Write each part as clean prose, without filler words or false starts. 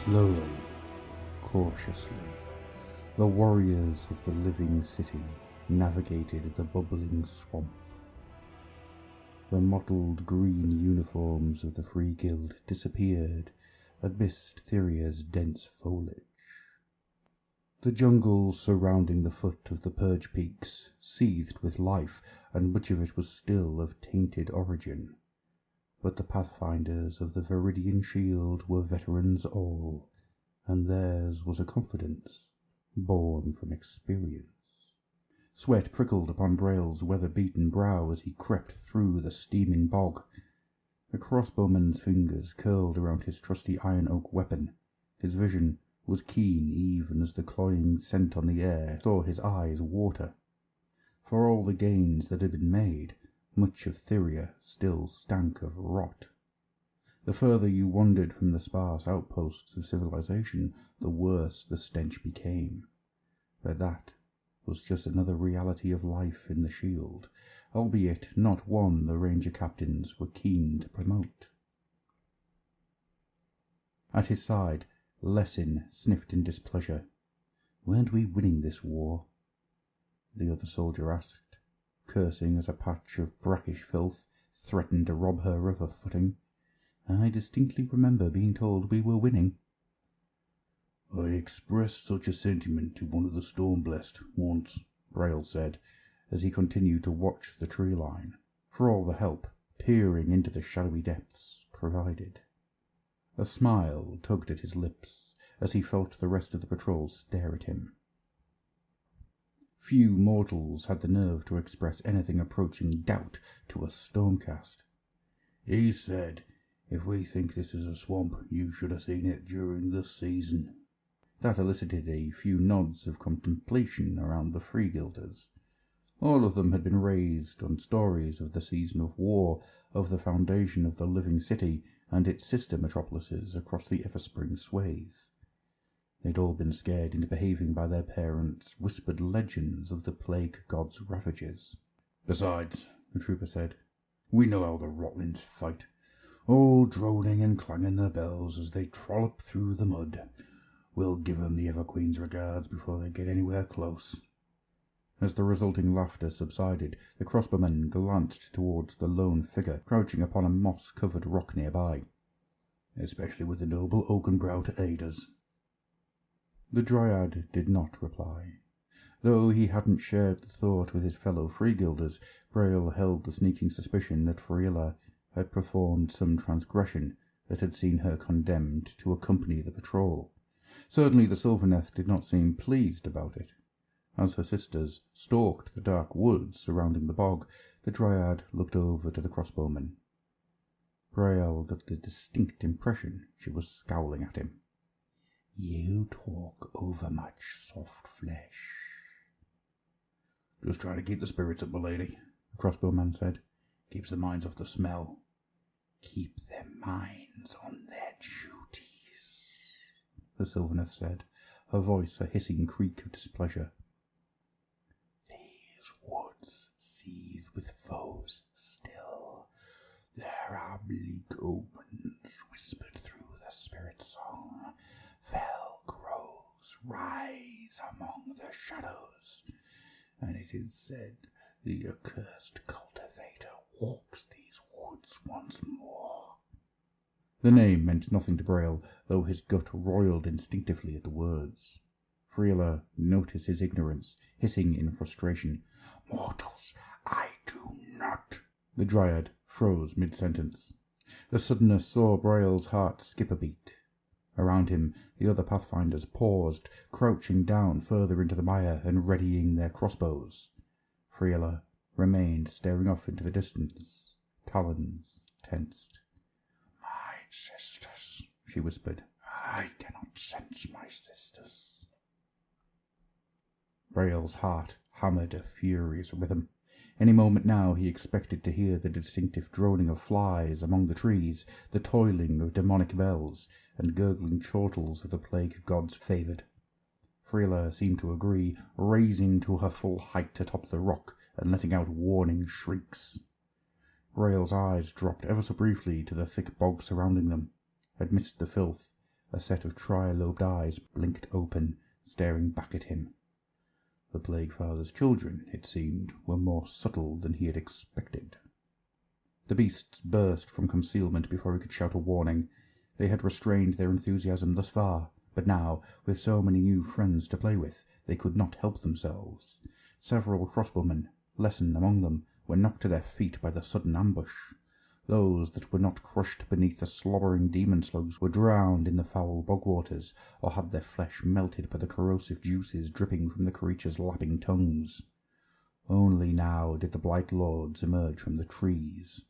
Slowly, cautiously, the warriors of the living city navigated the bubbling swamp. The mottled green uniforms of the Free Guild disappeared amidst Theria's dense foliage. The jungle surrounding the foot of the Purge Peaks seethed with life, and much of it was still of tainted origin. But the pathfinders of the Viridian Shield were veterans all, and theirs was a confidence born from experience. Sweat prickled upon Braille's weather-beaten brow as he crept through the steaming bog. The crossbowman's fingers curled around his trusty iron oak weapon. His vision was keen even as the cloying scent on the air saw his eyes water. For all the gains that had been made, much of Theria still stank of rot. The further you wandered from the sparse outposts of civilization, the worse the stench became. But that was just another reality of life in the Shield, albeit not one the ranger captains were keen to promote. At his side, Lessin sniffed in displeasure. "Weren't we winning this war?" the other soldier asked, cursing as a patch of brackish filth threatened to rob her of her footing. "I distinctly remember being told we were winning." "I expressed such a sentiment to one of the Stormblessed once," Braille said, as he continued to watch the tree line, for all the help, peering into the shadowy depths, provided. A smile tugged at his lips as he felt the rest of the patrol stare at him. Few mortals had the nerve to express anything approaching doubt to a Stormcast. "He said, if we think this is a swamp, you should have seen it during the season." That elicited a few nods of contemplation around the Free Guilders. All of them had been raised on stories of the season of war, of the foundation of the living city and its sister metropolises across the Everspring swathe. They'd all been scared into behaving by their parents' whispered legends of the plague god's ravages. "Besides," the trooper said, "we know how the Rotlings fight, all droning and clanging their bells as they trollop through the mud. We'll give 'em the Everqueen's regards before they get anywhere close." As the resulting laughter subsided, the crossbowman glanced towards the lone figure crouching upon a moss-covered rock nearby. "Especially with the noble Oakenbrow to aid us." The Dryad did not reply. Though he hadn't shared the thought with his fellow Freeguilders, Braille held the sneaking suspicion that Friela had performed some transgression that had seen her condemned to accompany the patrol. Certainly the Sylvaneth did not seem pleased about it. As her sisters stalked the dark woods surrounding the bog, the Dryad looked over to the crossbowman. Braille got the distinct impression she was scowling at him. "You talk overmuch, soft flesh." "Just trying to keep the spirits up, my lady," the crossbowman said. "Keeps the minds off the smell." "Keep their minds on their duties," the Sylvaneth said, her voice a hissing creak of displeasure. "These woods seethe with foes still. There are bleak omens whispered through the spirit song. Fell groves rise among the shadows, and it is said the accursed cultivator walks these woods once more." The name meant nothing to Braille, though his gut roiled instinctively at the words. Friela noticed his ignorance, hissing in frustration. "Mortals, I do not—" The Dryad froze mid-sentence. The suddenness saw Braille's heart skip a beat. Around him, the other pathfinders paused, crouching down further into the mire and readying their crossbows. Friela remained staring off into the distance, talons tensed. "My sisters," she whispered. "I cannot sense my sisters." Braille's heart hammered a furious rhythm. Any moment now he expected to hear the distinctive droning of flies among the trees, the tolling of demonic bells, and gurgling chortles of the plague god's favoured. Friela seemed to agree, raising to her full height atop the rock and letting out warning shrieks. Braille's eyes dropped ever so briefly to the thick bog surrounding them. Amidst the filth, A set of tri-lobed eyes blinked open, staring back at him. The Plague Father's children, it seemed, were more subtle than he had expected. The beasts burst from concealment before he could shout a warning. They had restrained their enthusiasm thus far, but now, with so many new friends to play with, they could not help themselves. Several crossbowmen, Lesson among them, were knocked to their feet by the sudden ambush. Those that were not crushed beneath the slobbering demon slugs were drowned in the foul bog waters, or had their flesh melted by the corrosive juices dripping from the creatures' lapping tongues. Only now did the Blight Lords emerge from the trees.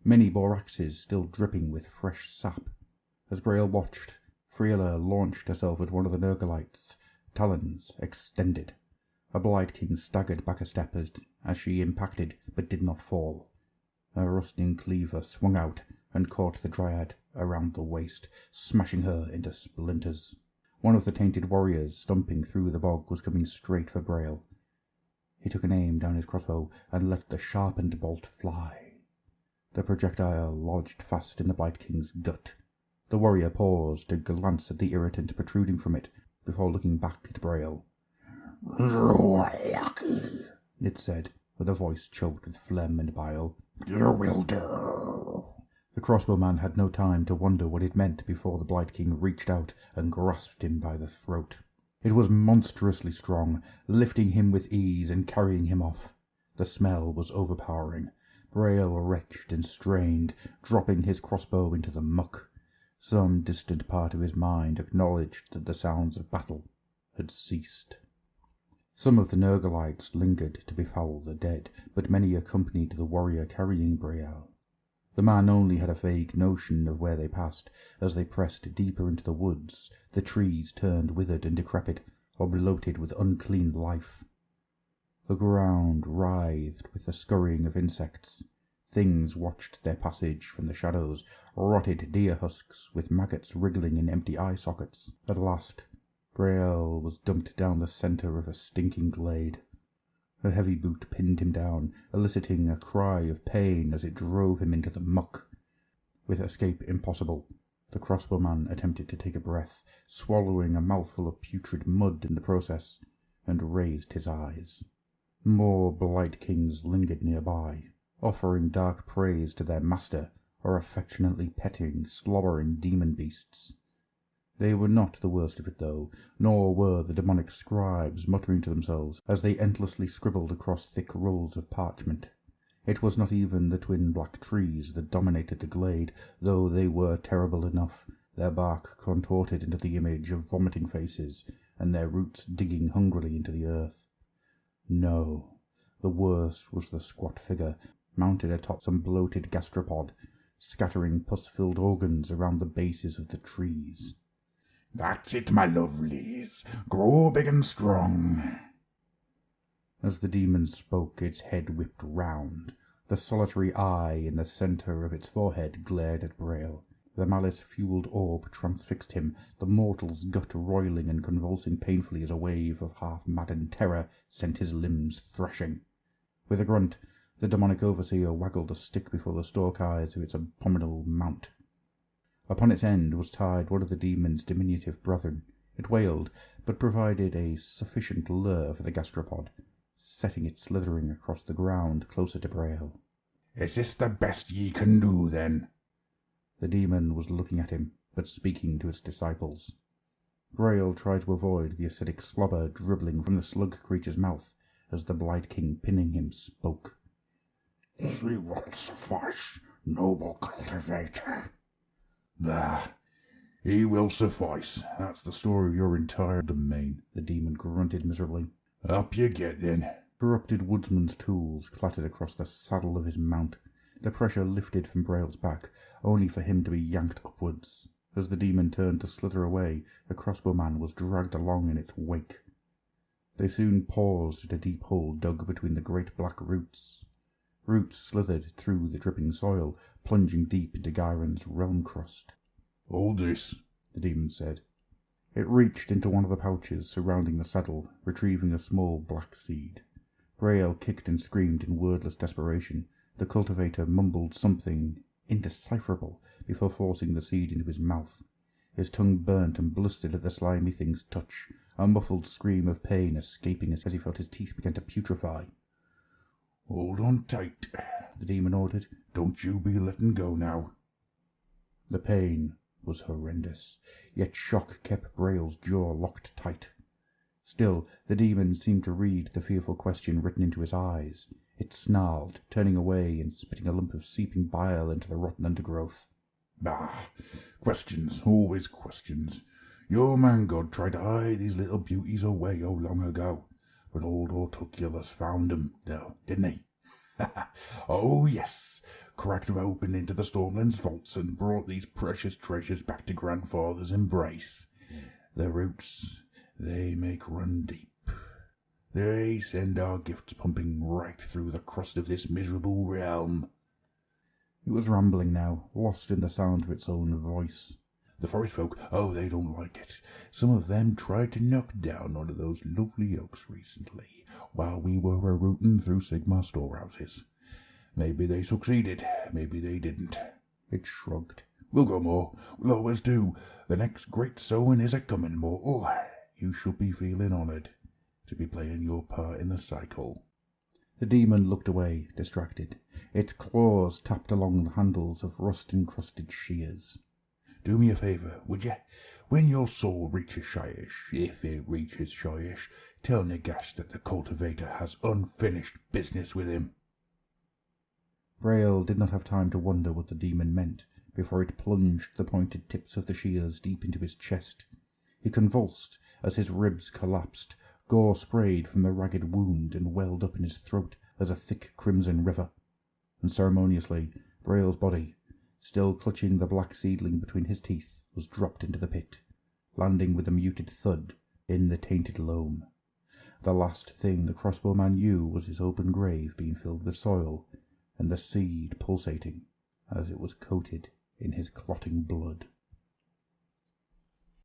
Many bore axes still dripping with fresh sap. As Braille watched, Friela launched herself at one of the Nurgalites, talons extended. A Blight King staggered back a step as she impacted, but did not fall. Her rusting cleaver swung out and caught the Dryad around the waist, smashing her into splinters. One of the tainted warriors, stumping through the bog, was coming straight for Braille. He took an aim down his crossbow and let the sharpened bolt fly. The projectile lodged fast in the Blight King's gut. The warrior paused to glance at the irritant protruding from it before looking back at Braille. It said, with a voice choked with phlegm and bile. You will do. The crossbowman had no time to wonder what it meant before the Blight King reached out and grasped him by the throat. It was monstrously strong, lifting him with ease and carrying him off. The smell was overpowering. Braille retched and strained, dropping his crossbow into the muck. Some distant part of his mind acknowledged that the sounds of battle had ceased. Some of the Nurgalites lingered to befoul the dead, but many accompanied the warrior carrying Braille. The man only had a vague notion of where they passed. As they pressed deeper into the woods, the trees turned withered and decrepit, or bloated with unclean life. The ground writhed with the scurrying of insects. Things watched their passage from the shadows, rotted deer husks with maggots wriggling in empty eye sockets. At last, Braille was dumped down the centre of a stinking glade. A heavy boot pinned him down, eliciting a cry of pain as it drove him into the muck. With escape impossible, the crossbowman attempted to take a breath, swallowing a mouthful of putrid mud in the process, and raised his eyes. More Blight Kings lingered nearby, offering dark praise to their master, or affectionately petting slobbering demon beasts. They were not the worst of it, though, nor were the demonic scribes muttering to themselves as they endlessly scribbled across thick rolls of parchment. It was not even the twin black trees that dominated the glade, though they were terrible enough, their bark contorted into the image of vomiting faces, and their roots digging hungrily into the earth. No, the worst was the squat figure, mounted atop some bloated gastropod, scattering pus-filled organs around the bases of the trees. "That's it, my lovelies. Grow big and strong." As the demon spoke, its head whipped round. The solitary eye in the centre of its forehead glared at Braille. The malice-fueled orb transfixed him, the mortal's gut roiling and convulsing painfully as a wave of half-maddened terror sent his limbs thrashing. With a grunt, the demonic overseer waggled a stick before the stalk eyes of its abominable mount. Upon its end was tied one of the demon's diminutive brethren. It wailed, but provided a sufficient lure for the gastropod, setting it slithering across the ground closer to Braille. "Is this the best ye can do, then?" The demon was looking at him, but speaking to its disciples. Braille tried to avoid the acidic slobber dribbling from the slug creature's mouth as the Blight King pinning him spoke. "He will suffice, noble cultivator." "Bah, he will suffice. That's the story of your entire domain," the demon grunted miserably. "Up you get, then." Corrupted woodsman's tools clattered across the saddle of his mount. The pressure lifted from Braille's back, only for him to be yanked upwards. As the demon turned to slither away, the crossbowman was dragged along in its wake. They soon paused at a deep hole dug between the great black roots. Roots slithered through the dripping soil, plunging deep into Gyron's realm crust. "Hold this," the demon said. It reached into one of the pouches surrounding the saddle, retrieving a small black seed. Braille kicked and screamed in wordless desperation. The cultivator mumbled something indecipherable before forcing the seed into his mouth. His tongue burnt and blistered at the slimy thing's touch, a muffled scream of pain escaping as he felt his teeth begin to putrefy. "Hold on tight," the demon ordered. "Don't you be letting go now." The pain was horrendous, yet shock kept Braille's jaw locked tight. Still, the demon seemed to read the fearful question written into his eyes. It snarled, turning away and spitting a lump of seeping bile into the rotten undergrowth. "Bah! Questions, always questions. Your man-god tried to hide these little beauties away long ago, but old Ortuculus found 'em, though, didn't he? Oh, yes, cracked 'em open into the Stormland's vaults and brought these precious treasures back to Grandfather's embrace. The roots, they make run deep. They send our gifts pumping right through the crust of this miserable realm." It was rambling now, lost in the sound of its own voice. "The forest folk, oh, they don't like it. Some of them tried to knock down one of those lovely oaks recently, while we were a-rooting through Sigmar storehouses. Maybe they succeeded, maybe they didn't." It shrugged. "We'll go more. We'll always do. The next great sowing is a-coming, mortal. You should be feeling honoured to be playing your part in the cycle." The demon looked away, distracted. Its claws tapped along the handles of rust-encrusted shears. "Do me a favour, would you? When your soul reaches Shyish, if it reaches Shyish, tell Nagash that the cultivator has unfinished business with him." Braille did not have time to wonder what the demon meant before it plunged the pointed tips of the shears deep into his chest. He convulsed as his ribs collapsed. Gore sprayed from the ragged wound and welled up in his throat as a thick crimson river. And ceremoniously, Braille's body, still clutching the black seedling between his teeth, was dropped into the pit, landing with a muted thud in the tainted loam. The last thing the crossbowman knew was his open grave being filled with soil, and the seed pulsating as it was coated in his clotting blood.